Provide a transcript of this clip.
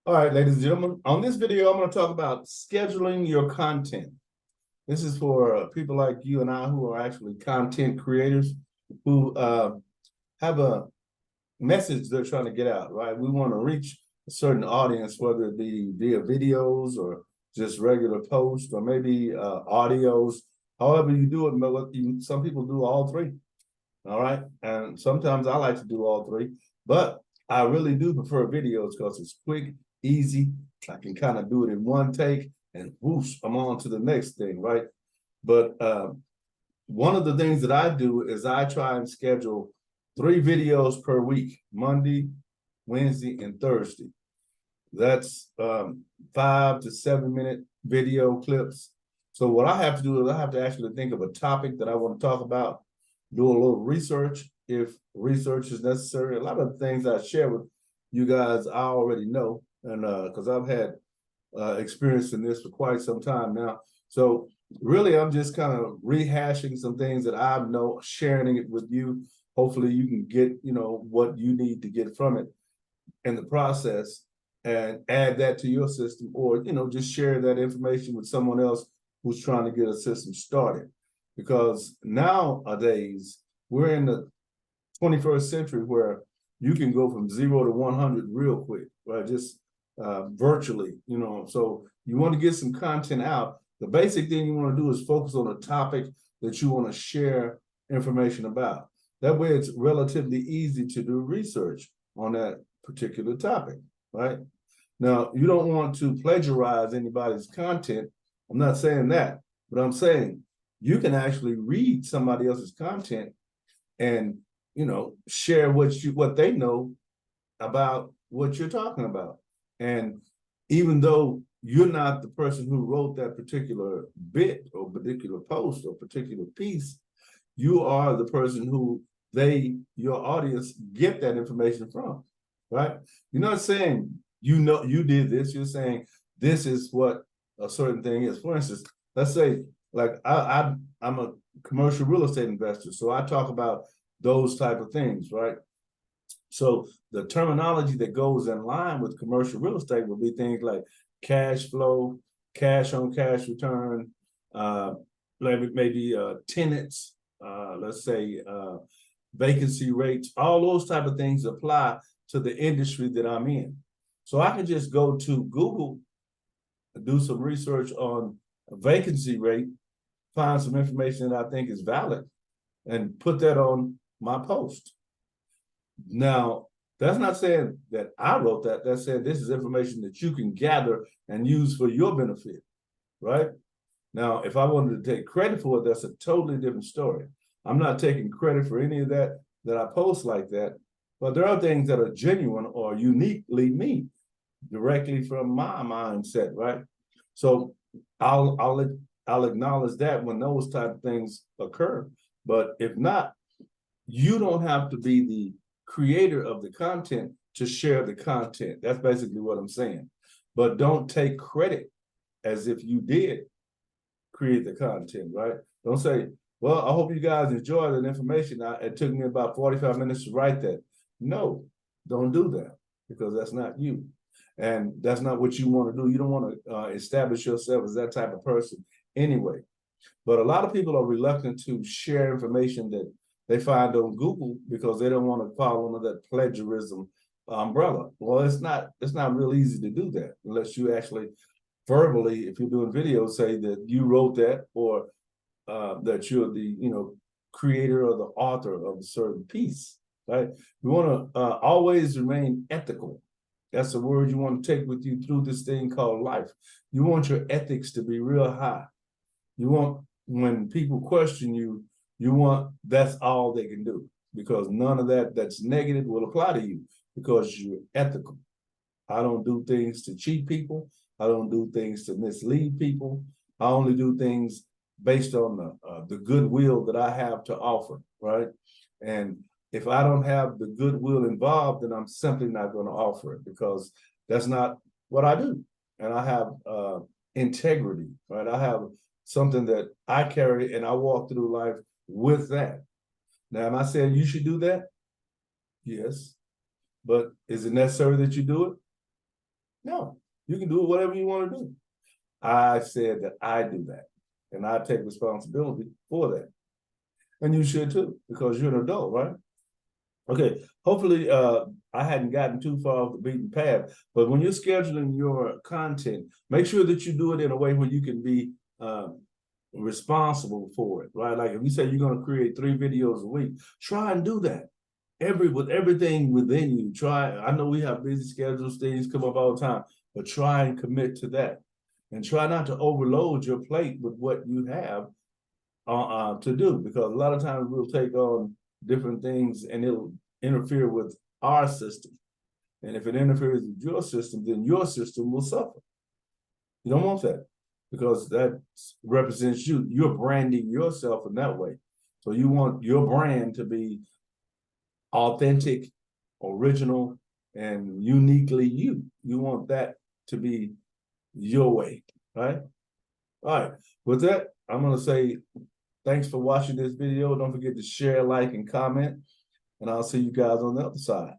All right, ladies and gentlemen, on this video, I'm going to talk about scheduling your content. This is for people like you and I who are actually content creators who have a message they're trying to get out, right? We want to reach a certain audience, whether it be via videos or just regular posts or maybe audios, however you do it. But some people do all three, all right? And sometimes I like to do all three, but I really do prefer videos because it's quick, easy. I can kind of do it in one take and whoosh, I'm on to the next thing, right? But one of the things that I do is I try and schedule 3 videos per week, Monday, Wednesday, and Thursday. That's 5 to 7 minute video clips. So what I have to do is I have to actually think of a topic that I want to talk about, do a little research if research is necessary. A lot of the things I share with you guys, I already know, and because I've had experience in this for quite some time now. So really, I'm just kind of rehashing some things that I know, sharing it with you. Hopefully you can get, what you need to get from it in the process and add that to your system, or, just share that information with someone else who's trying to get a system started. Because nowadays, we're in the 21st century where you can go from 0 to 100 real quick, right? Just virtually, so you want to get some content out. The basic thing you want to do is focus on a topic that you want to share information about. That way it's relatively easy to do research on that particular topic, right? Now, you don't want to plagiarize anybody's content. I'm not saying that, but I'm saying you can actually read somebody else's content and, share what they know about what you're talking about. And even though you're not the person who wrote that particular bit or particular post or particular piece, you are the person who your audience get that information from, right? You're not saying, you did this. You're saying, this is what a certain thing is. For instance, let's say, like I'm a commercial real estate investor, so I talk about those type of things, right? So the terminology that goes in line with commercial real estate will be things like cash flow, cash on cash return, maybe tenants, let's say vacancy rates, all those type of things apply to the industry that I'm in. So I can just go to Google, do some research on a vacancy rate, find some information that I think is valid, and put that on my post. Now, that's not saying that I wrote that. That's saying this is information that you can gather and use for your benefit, right? Now, if I wanted to take credit for it, that's a totally different story. I'm not taking credit for any of that I post like that, but there are things that are genuine or uniquely me, directly from my mindset, right? So I'll acknowledge that when those type of things occur. But if not, you don't have to be the creator of the content to share the content. That's basically what I'm saying. But don't take credit as if you did create the content, right? Don't say, well, I hope you guys enjoyed that information. It took me about 45 minutes to write that. No, don't do that, because that's not you. And that's not what you want to do. You don't want to establish yourself as that type of person anyway. But a lot of people are reluctant to share information that they find on Google because they don't want to fall under that plagiarism umbrella. Well, it's not real easy to do that unless you actually verbally, if you're doing videos, say that you wrote that, or that you're the creator or the author of a certain piece, right? You want to always remain ethical. That's a word you want to take with you through this thing called life. You want your ethics to be real high. You want, when people question you, that's all they can do, because none of that's negative will apply to you, because you're ethical. I don't do things to cheat people. I don't do things to mislead people. I only do things based on the goodwill that I have to offer, right? And if I don't have the goodwill involved, then I'm simply not going to offer it, because that's not what I do. And I have integrity, right? I have something that I carry, and I walk through life with that. Now, am I saying you should do that? Yes. But is it necessary that you do it? No, you can do whatever you want to do. I said that I do that, and I take responsibility for that. And you should too, because you're an adult, right? Okay, hopefully I hadn't gotten too far off the beaten path, but when you're scheduling your content, make sure that you do it in a way where you can be responsible for it, right? Like if you say you're going to create 3 videos a week, try and do that. With everything within you, try. I know we have busy schedules, things come up all the time, but try and commit to that. And try not to overload your plate with what you have to do, because a lot of times we'll take on different things and it'll interfere with our system. And if it interferes with your system, then your system will suffer. You don't want that, because that represents you. You're branding yourself in that way. So you want your brand to be authentic, original, and uniquely you. You want that to be your way, right? All right, with that, I'm gonna say thanks for watching this video. Don't forget to share, like, and comment, and I'll see you guys on the other side.